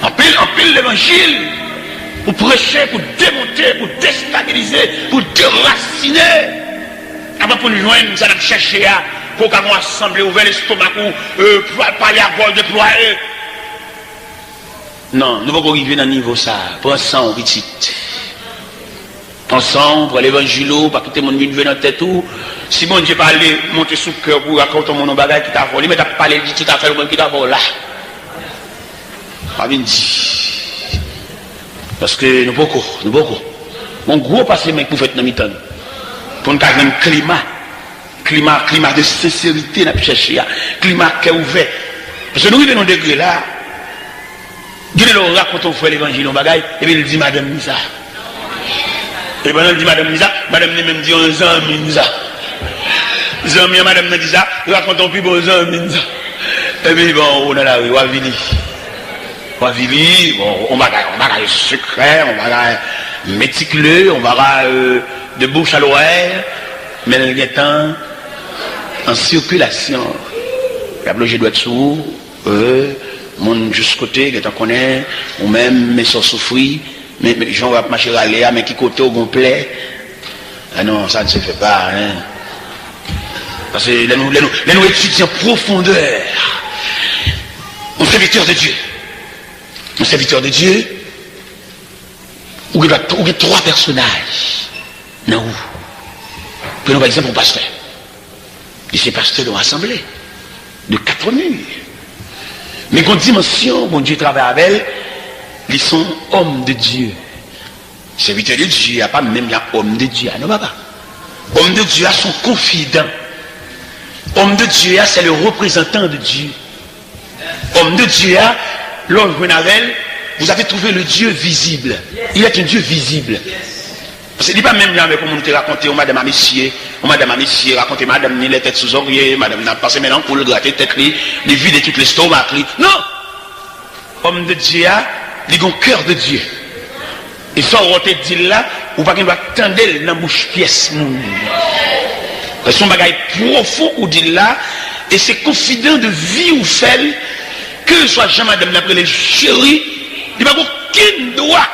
En pile l'évangile, pour prêcher, pour démonter, pour déstabiliser, pour déraciner. Avant pour nous joindre, nous allons chercher à, pour qu'on assemblée, ouvert l'estomac, pour parler à vol déployer. Non, nous ne pouvons pas arriver dans le niveau ça. Pensons, petit. Pensons, pour l'évangile, pour quitter mon vie dans la tête. Si bon Dieu parle, monter sous le cœur pour raconter mon bagage qui t'a volé, mais t'as parlé de tout à fait le monde qui t'a volé là. Pas bien dit. Parce que nous beaucoup. Mon gros passé, mec, pour faire dans mi-temps. Pour nous faire un climat de sincérité, nous chercher, climat qui est ouvert. Parce que nous vivons dans des degrés là. Dieu nous raconte on fait l'évangile en bagaille, et puis il dit Madame Nisa. Et pendant il dit Madame Nisa, Madame même dit on Zami Nisa. Zami Madame Nisa, racontons plus bon Zami Nisa. Et puis bon, on est là, on va venir. On va secret, on va méticuleux, on va de bouche à l'oreille, mais le temps en circulation. La bloge doit être sourd, mon juste côté, que tu connais, ou même mes soeurs souffrir, mais j'en vais marcher à l'air, mais qui côté au complet. Ah non, ça ne se fait pas, hein. Parce que nous étudions en profondeur. Un serviteur de Dieu. Un serviteur de Dieu, où il y a trois personnages. Non, où? Prenons par exemple un pasteur. Et c'est pasteur dans l'assemblée, de 4 murs. Mais qu'on dimension, bon Dieu travaille avec elle, ils sont hommes de Dieu. Serviteur de Dieu, il n'y a pas même homme de Dieu. Non, papa. Homme de Dieu, son confident. Homme de Dieu, c'est le représentant de Dieu. Homme de Dieu, l'homme Renavel, vous avez trouvé le Dieu visible. Il est un Dieu visible. Parce que ce n'est pas même là, mais comme on nous raconté, on madame à messieurs, raconté madame ni les têtes sous oreiller, madame n'a passé maintenant pour le gratter tête, les vides toutes les stomacs. Non! Homme de Dieu, il a un cœur de Dieu. Et ça, on te dit là, ou pas qu'il doit tendre dans la bouche pièce. Parce que son bagage profond ou dit là, et c'est confident de vie ou fait, que soit jamais madame l'après les chéris, il n'y a aucun droit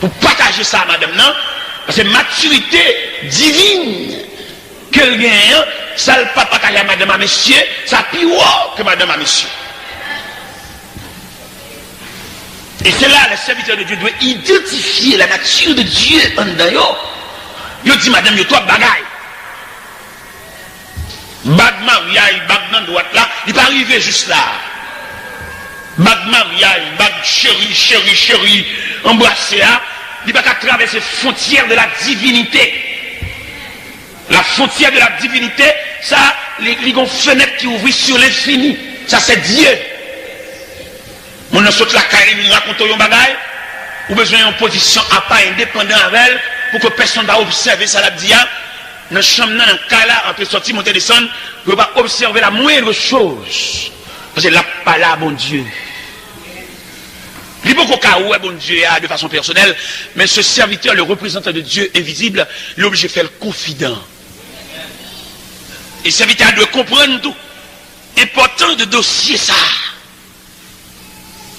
pour partager ça à madame, non? Parce que maturité divine qu'elle gagne, ça ne pas partager à madame à monsieur, ça plus haut que madame à monsieur. Et c'est là, le serviteur de Dieu doit identifier la nature de Dieu en dedans. Il dit, madame, il y a trois bagailles. Bag mariage, bag dans droite là, il n'est pas arrivé juste là. Bag mariage, bag chéri, embrassé là, il va pas traverser la frontière de la divinité. La frontière de la divinité, ça, les fenêtres qui ouvrent sur l'infini. Ça, c'est Dieu. On a sauté la carrière, il raconte un bagage, ou besoin d'une position à pas indépendant avec elle, pour que personne ne va observer ça, la dia. Dans la chambre, dans le cas là, entre sortir, monter, descendre, ne pas observer la moindre chose. Parce que là, pas là, bon Dieu. Il n'y a pas qu'au où bon Dieu de façon personnelle, mais ce serviteur, le représentant de Dieu invisible, il est obligé de faire le confident. Et le serviteur doit comprendre tout. Important de dossier ça.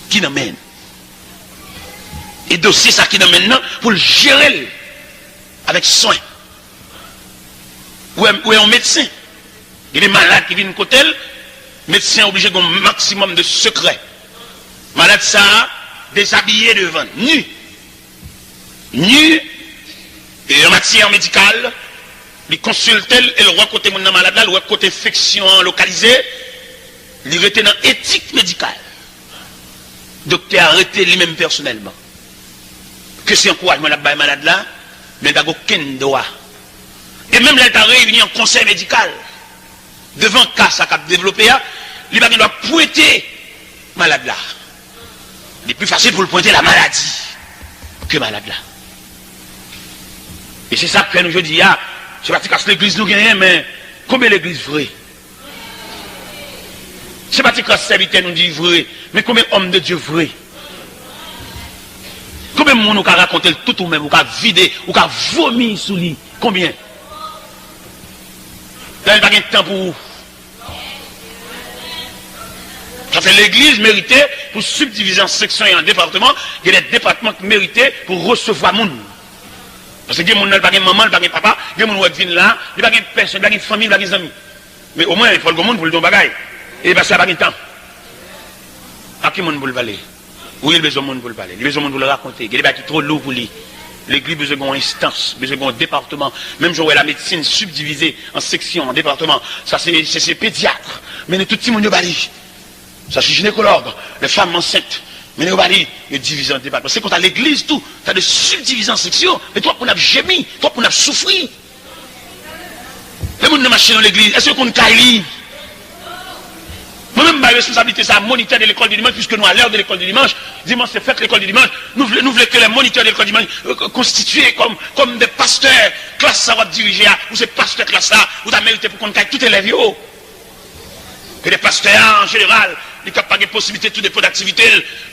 Qui n'amène. Et dossier ça qui n'amène maintenant pour le gérer avec soin. Ou est un médecin. Il est malade qui vient de côté, le médecin est obligé d'un maximum de secret. Malade ça, déshabillé devant, nu. Nu, et en matière médicale, il consulte et le roi côté mon malade là, le roi côté infection localisée, il était dans éthique médicale. Docteur arrêté lui-même personnellement. Que c'est encouragement là malade là, mais il n'a aucun droit. Et même là, il a réuni en conseil médical. Devant le cas ça a développé, il doit pointer malade là. Il est plus facile pour le pointer la maladie que malade là. Et c'est ça que nous je dis, je ne sais pas si l'église nous gagne, mais combien l'église vraie? Je ne sais pas si le serviteur nous dit vrai, mais combien d'hommes de Dieu vrai? Combien même monde ou raconter tout ou même ou vider ou vomir sous lui. Combien? Là, il n'y a pas de temps pour vous. Ça fait l'église méritée pour subdiviser en sections et en départements. Il y a des départements qui mérités pour recevoir monde. Parce que il y a des gens qui n'ont pas de maman, pas de papa, il y a des gens qui viennent là, il n'y a pas de personne, il n'y a pas de famille, il n'y a pas d'amis. Mais au moins, il faut le monde pour le don bagaille. Et parce qu'il n'y a pas de temps. À qui monde pour le parler? Oui, il y a besoin de monde pour le parler. Il y a besoin de monde pour le raconter. Il y a des gens qui sont trop lourds pour lui. L'église a besoin d'une instance, besoin d'un département. Même j'aurais la médecine subdivisée en sections, en départements. Ça, c'est pédiatre. Mais tout le monde bali. Ça, c'est gynécologue. Les femmes enceintes. Mais les bali, il y a division en département. C'est quand tu as l'église, tout. Tu as des subdivisions en sections. Mais toi, on a gémi. Toi, on a souffri. Les gens qui marchent dans l'église, est-ce qu'on a lire? Moi-même, ma responsabilité, c'est à moniteur de l'école du dimanche, puisque nous, à l'heure de l'école du dimanche, dimanche, c'est fait l'école du dimanche, nous voulons que les moniteurs de l'école du dimanche constitués comme des pasteurs, classe ça va diriger, ou ces pasteurs classe là, ou t'as mérité pour qu'on ait tout élève. Que les pasteurs, en général, ils n'ont pas de possibilité, tout dépôt d'activité,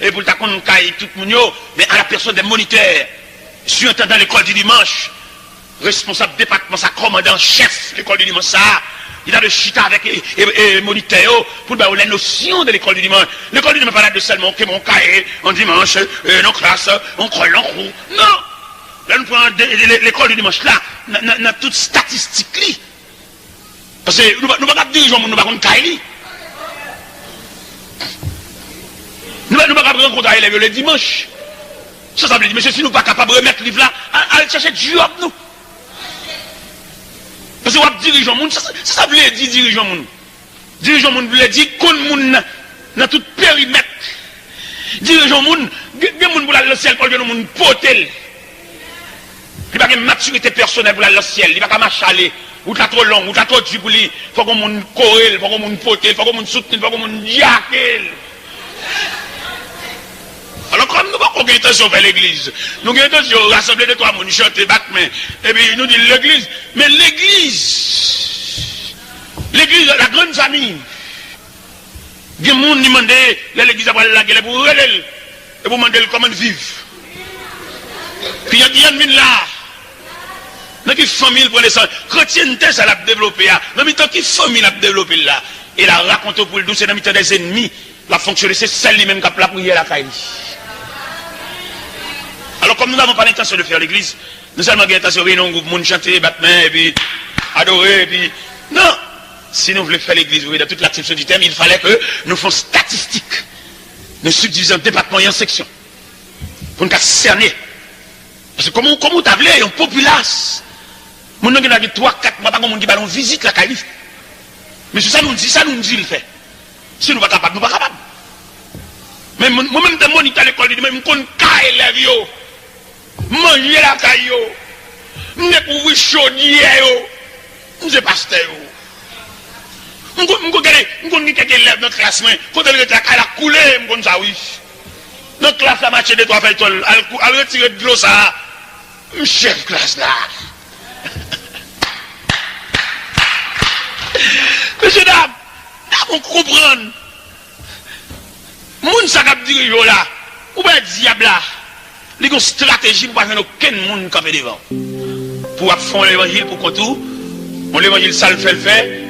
et pour qu'on ait tout le monde, mais à la personne des moniteurs, surintendant l'école du dimanche, responsable département, ça commandant chef l'école du dimanche, ça, il a de chita avec les moniteurs pour les notions de l'école du dimanche. L'école du dimanche pas là de seulement que mon cahier en dimanche, nos classes, on colle en roue. Non! Là, nous prenons l'école du dimanche là, dans toute statistique. Parce que nous ne pouvons pas diriger, nous ne pouvons pas cahier. Nous ne pouvons pas rencontrer les élèves le dimanche. Ça veut dire, monsieur, si nous ne sommes pas capables de remettre le livre là, allez chercher du job, nous. Parce que vous dirigeons le monde, ça veut dire dirigeons le monde. Dirigeons le monde veut dire qu'on monde dans tout périmètre. Dirigeons le monde, il y a des gens qui le ciel pour le monde potel. Il n'y a pas de maturité personnelle pour le ciel, il n'y a pas de marcher, ou t'as trop long, ou t'as trop dur pour lui. Il faut qu'on monde corrèle, il faut qu'on monde potel, il faut qu'on monde soutenir, il faut qu'on monde yaquel. Alors, comme nous n'avons pas intention de faire l'église, nous avons intention de rassembler les trois personnes, chanter, battre main, et puis nous disons l'église. Mais l'église, la grande famille, il y a des gens qui demandent l'église après la gueule pour elle, et pour demander comment vivre. Puis il y a des gens là, dans qui famille pour les sangs, chrétienté, ça l'a développé là, dans le temps qui famille l'a développé là, et la raconte pour le douce, c'est dans le temps des ennemis, la fonctionné, c'est celle lui-même qui a la prière à la caille. Alors, comme nous n'avons pas l'intention de faire l'église, nous avons l'intention de réunir un groupe, de chanter, battre main, et puis adorer, et puis. Non! Si nous voulons faire l'église, vous voyez, dans toute l'acception du terme, il fallait que nous fassions statistiques. Nous subdivisons département et en section. Pour nous cerner. Parce que comment vous avez une populace? Nous avons 3-4 mois, pas comme on dit, on visite la calife. Mais ça nous dit, le fait. Si nous ne sommes pas capables, nous ne sommes pas capables. Mais moi-même, des moniteurs à l'école, je me connais les élèves. Manger la caillou, nous pour chaudier, nous sommes pasteurs. Nous connais quelques élèves dans la classe, quand elle est à la couler, nous connais ça, oui. Dans la classe, la match de trois fait, elle retire de l'eau, ça, chef classe là. Monsieur Dame, on comprend. Moun sa kap dirige là, ou bien diable là. Il y a une stratégie pour ne pas aucun monde qui est devant. Pour faire l'évangile pour qu'on tout, l'évangile ça le fait,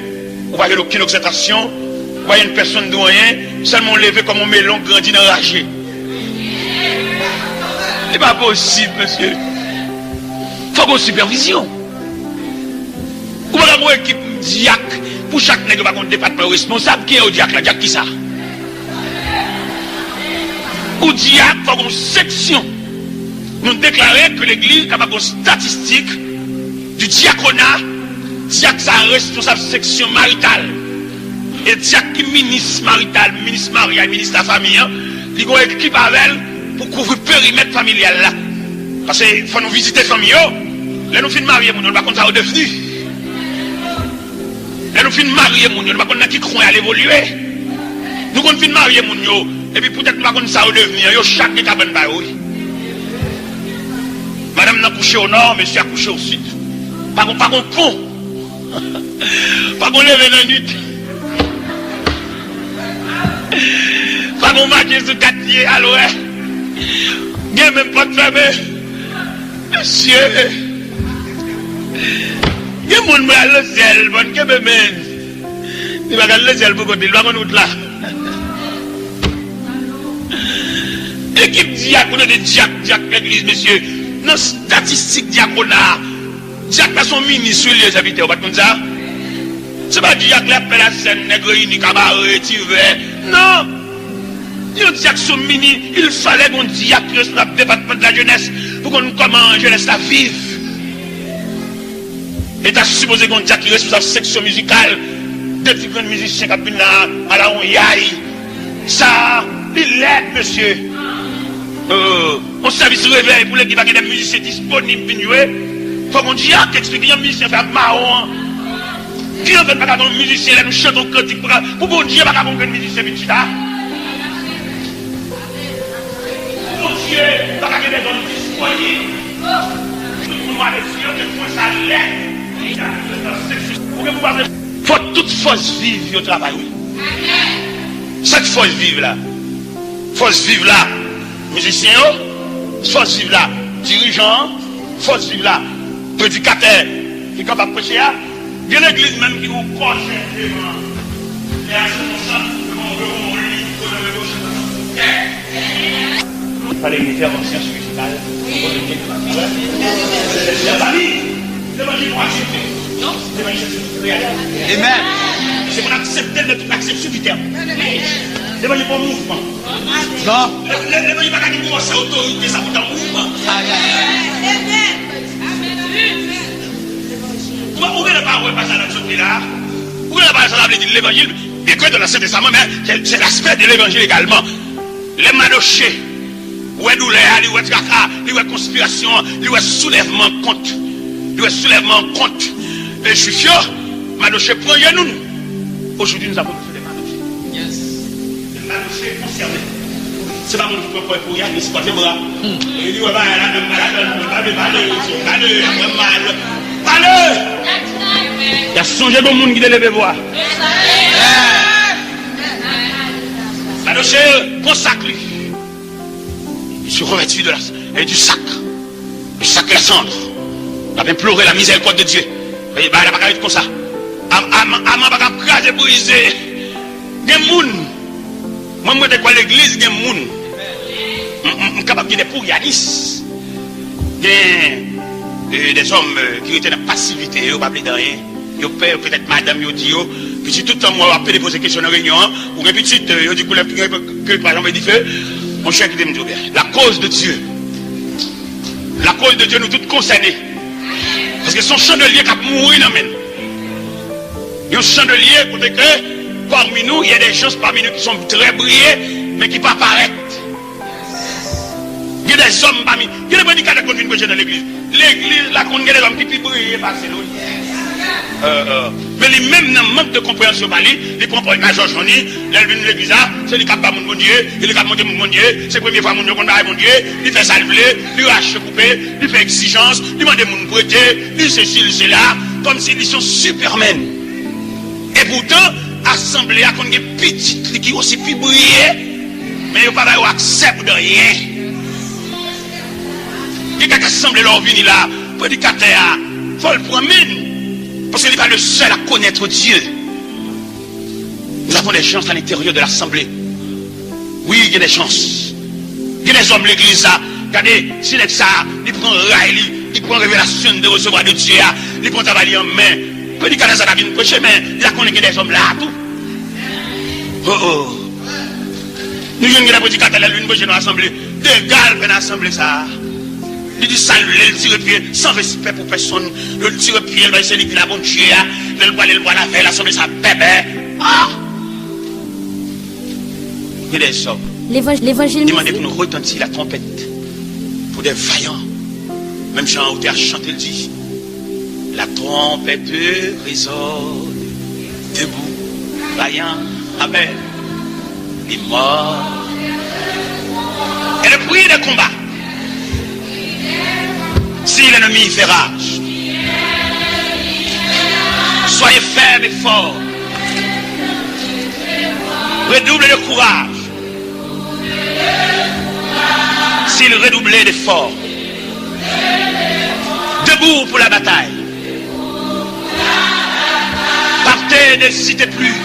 ou pas aucune concentration, ou pas une personne de rien, seulement lever comme un melon grandi dans ragé. Ce n'est pas possible, monsieur. Il faut une supervision. Ou pas une équipe diac, pour chaque nègre, pas un département responsable, qui est au diac là, diac qui ça? Ou diac, il faut une section. Nous déclarons que l'église est capable de statistique du diaconat, diac sa responsable section maritale, et diac qui ministre marital, ministre marial, ministre de la famille, il y a une équipe avec elle pour couvrir le périmètre familial là. Parce qu'il faut nous visiter la famille, là nous finissons marier, nous ne savons pas comment ça devenu. Là nous finissons marier, nous ne savons pas comment qui croit à l'évoluer. Nous finissons marier, et puis peut-être nous ne savons pas comment ça devenir, chaque cabane par oui. Madame n'a couché au nord, monsieur a couché au sud. Pas qu'on pont. Pas qu'on lève dans la nuit. Pas qu'on marche sur 4 pieds à l'ouest. Il n'y a même pas de fermé. Monsieur. Il y a mon bras le ciel, bon, que même. Il va le ciel pour côté, il va nous là. Équipe diacre de diacre l'église, monsieur. Non, statistique diaconat. Diacre a son ministre sur les habitants, pas comme ça. C'est pas diacre qui appelle la scène, nègre, unique, cabaret, tivet. Non. Il y a diacre son mini, il fallait qu'on diacre sur le département de la jeunesse pour qu'on comment jeunesse la vive. Et t'as supposé qu'on diacre qui reste sur la section musicale de différents musiciens qui viennent à la onyaï. Ça, il l'aide, monsieur. On service réveil pour les qui va des musiciens disponibles pour jouer. Il faut qu'on dise, ah, t'expliques, il y a un musicien qui fait marron. Qui en fait pas un musicien, là, nous chantons cantique pour bon Dieu, pas un musicien, mais tu l'as. Bon Dieu, pas des hommes disponibles. Tout le monde a des yeux, que tout ça l'est. Faut toute force vive au travail, oui. Cette force vive là. Force vive là. Musicien, force vive là. Dirigeant, force vive là. Prédicateur, qui est capable de prêcher là. Il y a l'église même qui vous coche devant. Et à ce moment-là, il fallait une intervention spirituelle. Amen. C'est pour accepter de toute acception du terme. L'évangile pas mouvement. Non. L'évangile pas qu'il commence à autorité, ça vous dans mouvement. Vous ne pas passer dans ce pays-là. Vous ne pas passer dans l'évangile. Bien que dans l'Ancien Testament, mais c'est l'aspect de l'évangile également. Les manochés, les douleurs, les tracas, les conspirations, les soulèvements contre. Les soulèvements contre les juifs. Manochés, prenez-nous. Aujourd'hui, nous avons besoin de manochés. Yes. Les manochés concernés. C'est pas mon propre pour y aller, c'est pas tes bras. Il dit, ouais, bah, elle a même malade. Allez! Il y a songé bon monde qui lève voix. La dossier, bon sac lui. Il se revêtit de du sac. Le sac et la cendre. Il a imploré la miséricorde de Dieu. Il n'a pas être comme ça. Amant pas craser briser. Il y a des gens. Moi, je suis à l'église, il y a des gens. Je suis capable de dire pour Yanis. Des hommes qui étaient dans la passivité, ils n'ont pas appelé de rien. Ils ont peut-être madame, ils ont dit, puis tout le temps, moi, je vais poser des questions dans la réunion, ou une petite, ils ont dit que par exemple, il dit feu. Mon cher qui me dit bien, la cause de Dieu, nous tous concernés. Parce que son chandelier qui a mouru dans le même. Il y a un chandelier, pour que parmi nous, il y a des choses parmi nous qui sont très brillés, mais qui ne pas apparaître. Il y a des hommes parmi nous. Il y a des prédicateurs qui viennent dans l'église. L'église, là, qu'on a des hommes qui brillent, parce que mais les mêmes dans manque de compréhension, ils prennent pour une major journée, ils viennent de l'église, c'est les capables de mon Dieu, il est capable de mon Dieu, c'est la première fois mon Dieu qu'on a mon Dieu, il fait salver, il rache couper, il fait exigence, il demande mon prêter, il ceci, il cela, comme s'ils sont supermen. Et pourtant, assemblée à qu'on ait petite qui aussi plus briller, mais ils n'ont pas accès de rien. Il y a assemblée leur vie là, prédicateur, il faut le promener. Parce qu'il n'est pas le seul à connaître Dieu. Nous avons des chances à l'intérieur de l'assemblée. Oui, il y a des chances. Il y a des hommes de l'église là. Regardez, si les ça, il prend rail, il prend révélation de recevoir de Dieu, il prend travail en main. Prédicateur ça vient prêcher, mais il a connu des hommes là tout. Oh. Nous avons des prédicateurs là, lui, dans l'assemblée. Des gars dans l'assemblée ça. Il dit salut, il tire pied, sans respect pour personne. Il tire pied, il va essayer de la bonne Dieu. Il va la faire, l'assemblée, ça bébé. Ah! Il y a des hommes. L'évangile. Demandez pour nous retentir la trompette. Pour des vaillants. Même Jean Auter a chanté, il dit la trompette résonne. Debout, vaillant, amen. Il est mort. Et le bruit des combats. Si l'ennemi fait rage, soyez fermes et forts. Redoublez le courage. Si faut-il redoubler d'efforts? Debout pour la bataille. Partez, n'hésitez plus.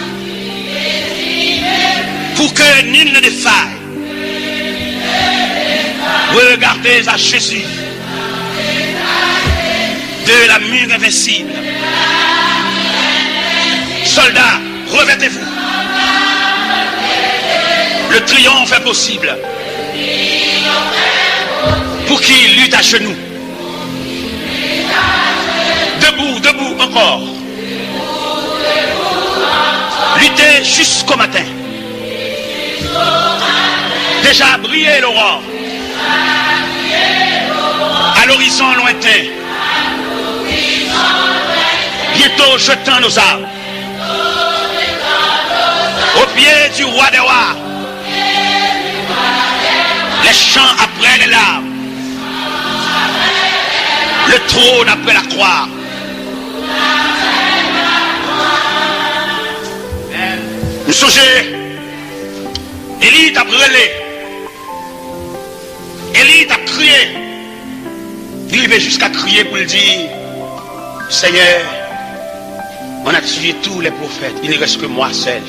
Pour que nul ne défaille. Regardez à Jésus de la mure invincible. Soldats, revêtez-vous. Le triomphe est possible. Pour qui lutte à genoux. Debout, debout encore. Luttez jusqu'au matin. Déjà brillé l'aurore. À l'horizon lointain. Bientôt jetant nos armes. Au pied du roi des rois. Les chants après les larmes. Le trône après la croix. Nous songez, Élie t'a brûlé. Élie t'a crié. Il va jusqu'à crier pour le dire, Seigneur, on a tué tous les prophètes, il ne reste que moi seul.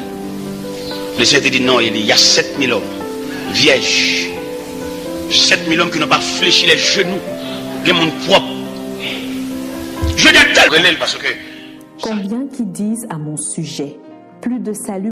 Le Seigneur te dit non, Élie, il y a 7000 hommes, vierges. 7000 hommes qui n'ont pas fléchi les genoux, les mondes propres. Je dis à tel parce que... Combien qui disent à mon sujet, plus de salut